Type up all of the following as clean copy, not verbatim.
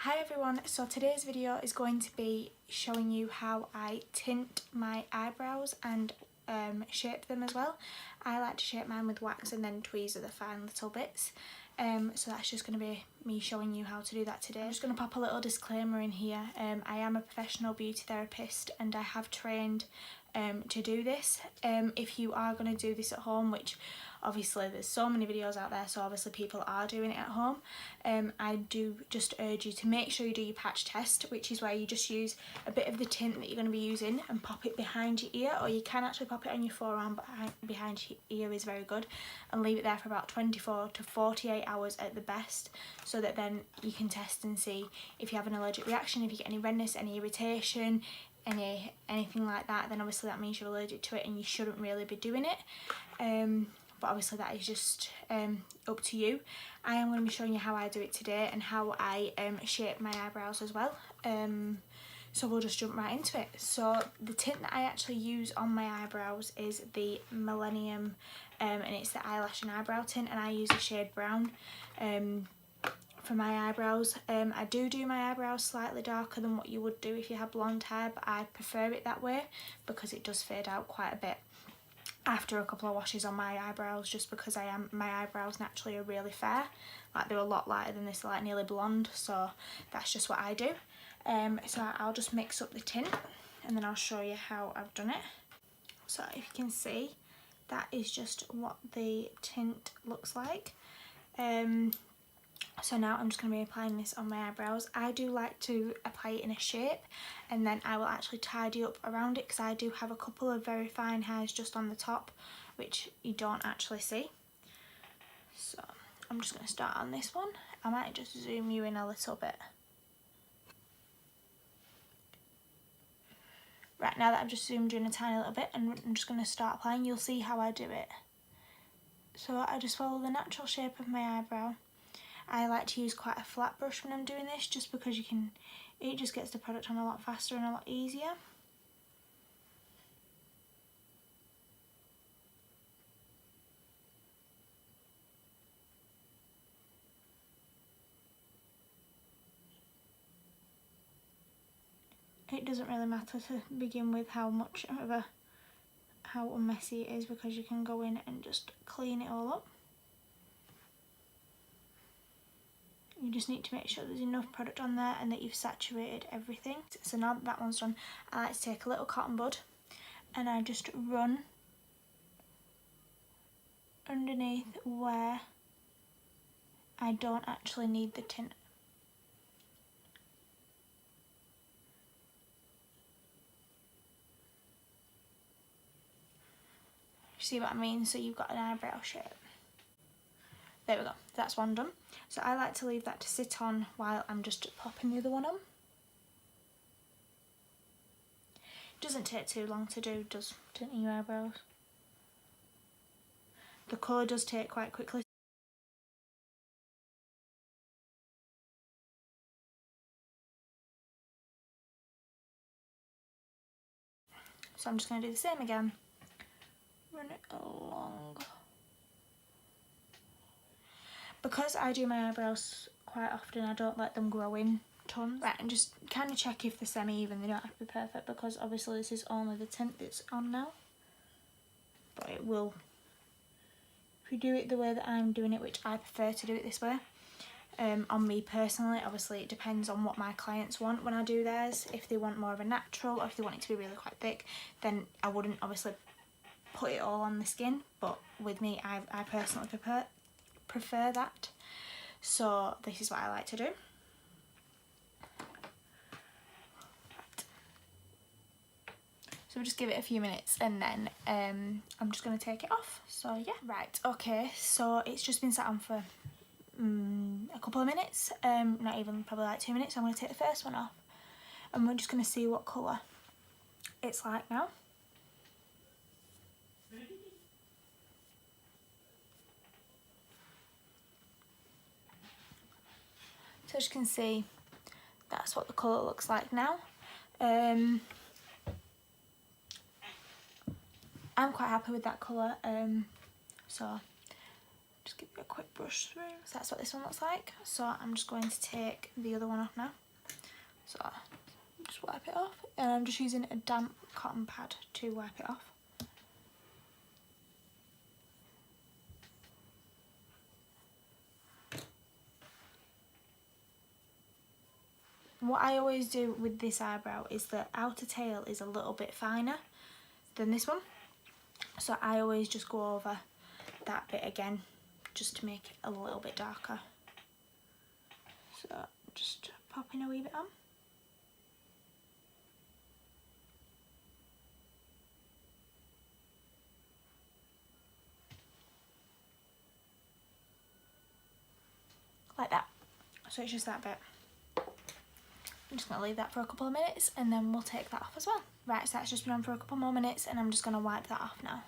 Hi everyone, so today's video is going to be showing you how I tint my eyebrows and shape them as well. I like to shape mine with wax and then tweezer the fine little bits. So that's just going to be me showing you how to do that today. I'm just going to pop a little disclaimer in here. I am a professional beauty therapist and I have trained to do this. If you are going to do this at home, which obviously there's so many videos out there, so obviously people are doing it at home, I do just urge you to make sure you do your patch test, which is where you just use a bit of the tint that you're going to be using and pop it behind your ear, or you can actually pop it on your forearm, but behind your ear is very good, and leave it there for about 24 to 48 hours at the best, so that then you can test and see if you have an allergic reaction, if you get any redness, any irritation, anything like that. Then obviously that means you're allergic to it and you shouldn't really be doing it. But obviously that is just up to you. I am going to be showing you how I do it today and how I shape my eyebrows as well. So we'll just jump right into it. So the tint that I actually use on my eyebrows is the Millennium, and it's the eyelash and eyebrow tint, and I use the shade brown for my eyebrows. I do my eyebrows slightly darker than what you would do if you had blonde hair, but I prefer it that way because it does fade out quite a bit after a couple of washes on my eyebrows, just because my eyebrows naturally are really fair, like they're a lot lighter than this, like nearly blonde, so that's just what I do. So I'll just mix up the tint and then I'll show you how I've done it. So if you can see, that is just what the tint looks like. So now I'm just going to be applying this on my eyebrows. I do like to apply it in a shape and then I will actually tidy up around it, because I do have a couple of very fine hairs just on the top which you don't actually see. So I'm just going to start on this one. I might just zoom you in a little bit. Right, now that I've just zoomed you in a tiny little bit, and I'm just going to start applying, you'll see how I do it. So I just follow the natural shape of my eyebrow. I like to use quite a flat brush when I'm doing this, just because it just gets the product on a lot faster and a lot easier. It doesn't really matter to begin with how messy it is, because you can go in and just clean it all up. You just need to make sure there's enough product on there and that you've saturated everything. So now that that one's done, I like to take a little cotton bud and I just run underneath where I don't actually need the tint. See what I mean? So you've got an eyebrow shape. There we go, that's one done. So I like to leave that to sit on while I'm just popping the other one on. It doesn't take too long to do, does tinting your eyebrows? The colour does take quite quickly. So I'm just going to do the same again. Run it along. Because I do my eyebrows quite often, I don't let them grow in tons. Right, and just kind of check if they're semi-even. They don't have to be perfect, because obviously this is only the tint that's on now. But it will, if you do it the way that I'm doing it, which I prefer to do it this way, on me personally, obviously it depends on what my clients want when I do theirs. If they want more of a natural, or if they want it to be really quite thick, then I wouldn't obviously put it all on the skin. But with me, I personally prefer that. So this is what I like to do. Right. So we'll just give it a few minutes and then I'm just going to take it off. So yeah. Right, okay, so it's just been sat on for a couple of minutes, not even, probably like 2 minutes. I'm going to take the first one off and we're just going to see what colour it's like now. So as you can see, that's what the colour looks like now. I'm quite happy with that colour, so I'm just Just give it a quick brush through. So that's what this one looks like. So I'm just going to take the other one off now. So just wipe it off, and I'm just using a damp cotton pad to wipe it off. What I always do with this eyebrow is the outer tail is a little bit finer than this one, so I always just go over that bit again just to make it a little bit darker. So just popping a wee bit on. Like that. So it's just that bit. I'm just going to leave that for a couple of minutes and then we'll take that off as well. Right, so that's just been on for a couple more minutes and I'm just going to wipe that off now.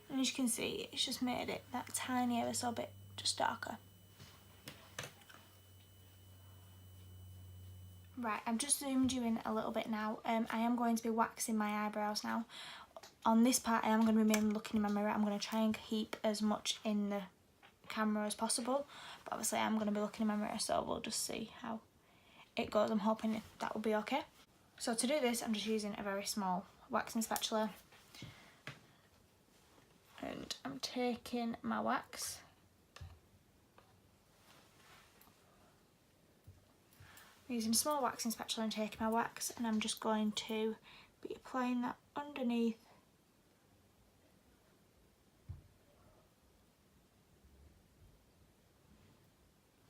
And as you can see, it's just made it that tiny ever so bit just darker. Right, I've just zoomed you in a little bit now. I am going to be waxing my eyebrows now. On this part I am going to remain looking in my mirror. I'm going to try and keep as much in the camera as possible, but obviously I'm going to be looking in my mirror, so we'll just see how it goes. I'm hoping that will be okay. So to do this I'm just using a very small waxing spatula, and I'm taking my wax, using a small waxing spatula and taking my wax, and I'm just going to be applying that underneath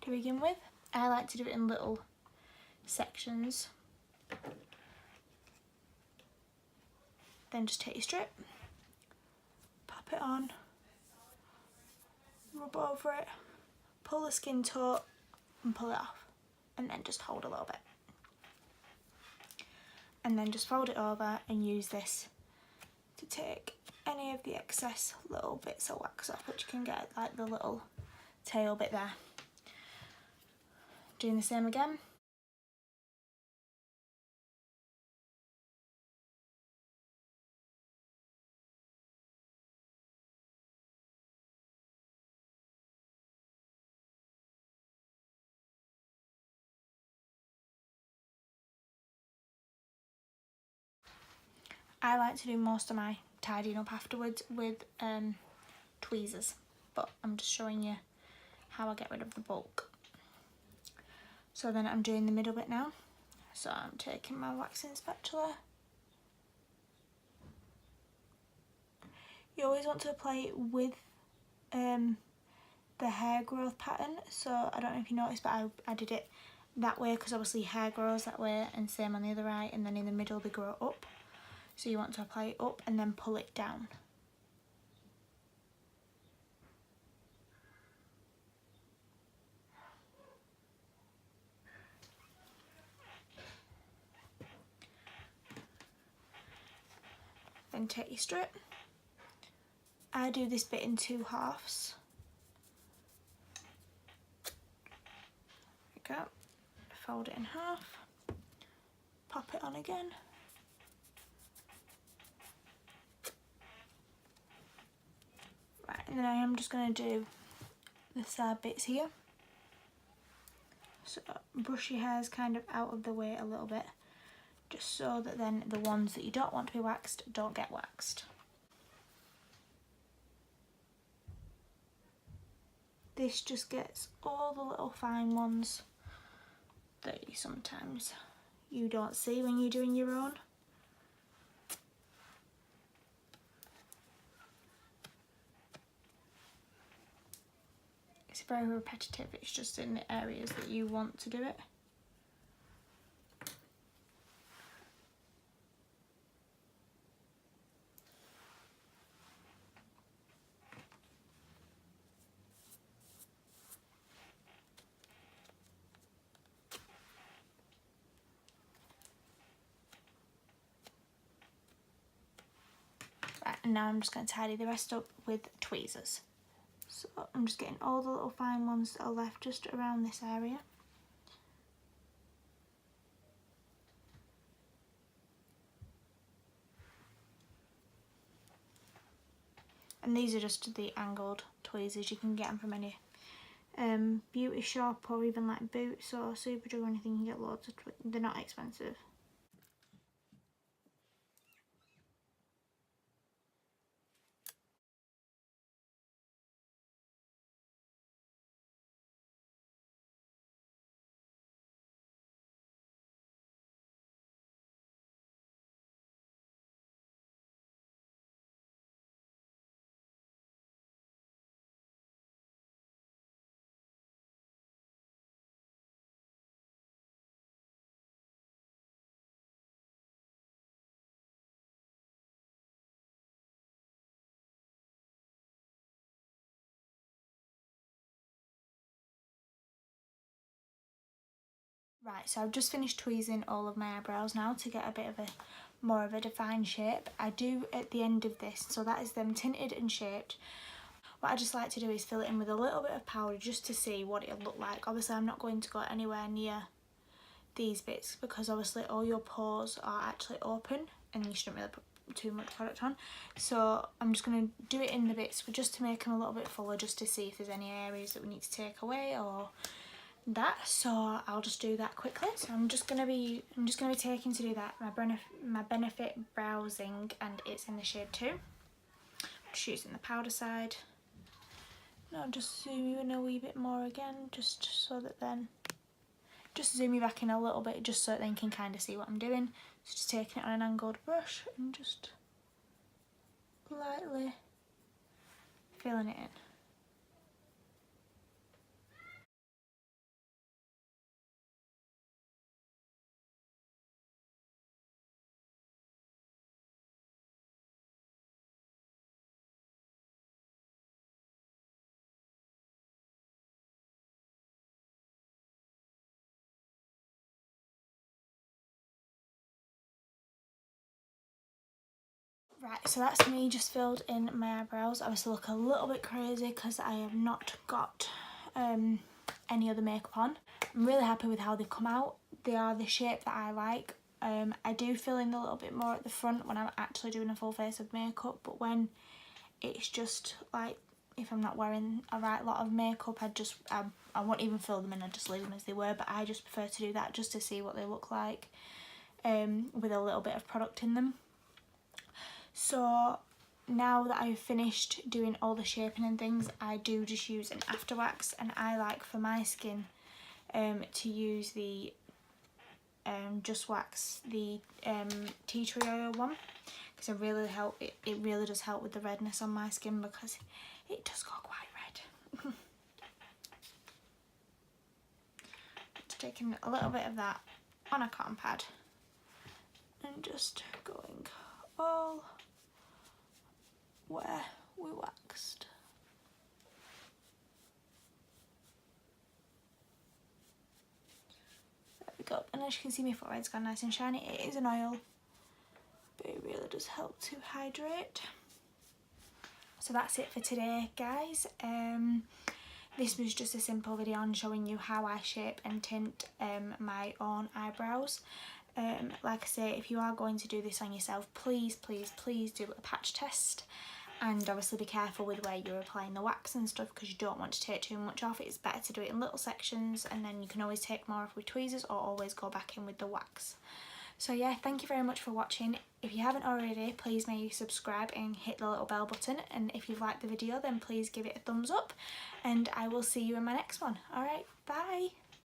to begin with. I like to do it in little sections. Then just take your strip, pop it on, rub over it, pull the skin taut and pull it off, and then just hold a little bit. And then just fold it over and use this to take any of the excess little bits of wax off, which you can get like the little tail bit there. Doing the same again. I like to do most of my tidying up afterwards with tweezers, but I'm just showing you how I get rid of the bulk. So then I'm doing the middle bit now. So I'm taking my waxing spatula. You always want to apply it with the hair growth pattern. So I don't know if you noticed, but I did it that way because obviously hair grows that way, and same on the other eye, and then in the middle they grow up. So you want to apply it up and then pull it down. Then take your strip. I do this bit in 2 halves. There we go. Fold it in half. Pop it on again. Right, and then I am just going to do the side bits here. So brush your hairs kind of out of the way a little bit, just so that then the ones that you don't want to be waxed don't get waxed. This just gets all the little fine ones that you don't see when you're doing your own. It's very repetitive, it's just in the areas that you want to do it. Right, and now I'm just going to tidy the rest up with tweezers. So I'm just getting all the little fine ones that are left just around this area. And these are just the angled tweezers. You can get them from any beauty shop or even like Boots or Superdrug or anything. You can get loads of they're not expensive. Right, so I've just finished tweezing all of my eyebrows now to get a bit of a more of a defined shape. I do at the end of this, so that is them tinted and shaped. What I just like to do is fill it in with a little bit of powder just to see what it'll look like. Obviously I'm not going to go anywhere near these bits because obviously all your pores are actually open and you shouldn't really put too much product on. So I'm just going to do it in the bits just to make them a little bit fuller, just to see if there's any areas that we need to take away or that. So I'll just do that quickly. So I'm just gonna be taking to do that my Benefit Browsing, and it's in the shade 2. Just using the powder side. Now I'll just zoom you in a wee bit more again, just so that then just zoom you back in a little bit, just so that then you can kind of see what I'm doing. So just taking it on an angled brush and just lightly filling it in. Right, so that's me just filled in my eyebrows. I obviously look a little bit crazy because I have not got any other makeup on. I'm really happy with how they've come out. They are the shape that I like. I do fill in a little bit more at the front when I'm actually doing a full face of makeup, but when it's just like, if I'm not wearing a right lot of makeup, I won't even fill them in, I just leave them as they were. But I just prefer to do that just to see what they look like with a little bit of product in them. So now that I've finished doing all the shaping and things, I do just use an after wax, and I like for my skin to use the Just Wax, the tea tree oil one, because it really does help with the redness on my skin, because it does go quite red. Just taking a little bit of that on a cotton pad and just going all where we waxed. There we go, and as you can see, my forehead's gone nice and shiny. It is an oil, but it really does help to hydrate. So that's it for today, guys. This was just a simple video on showing you how I shape and tint my own eyebrows. Like I say, if you are going to do this on yourself, please do a patch test, and obviously be careful with where you're applying the wax and stuff, because you don't want to take too much off. It's better to do it in little sections, and then you can always take more off with tweezers or always go back in with the wax. So yeah, thank you very much for watching. If you haven't already, please may you subscribe and hit the little bell button, and if you've liked the video then please give it a thumbs up, and I will see you in my next one. Alright, bye!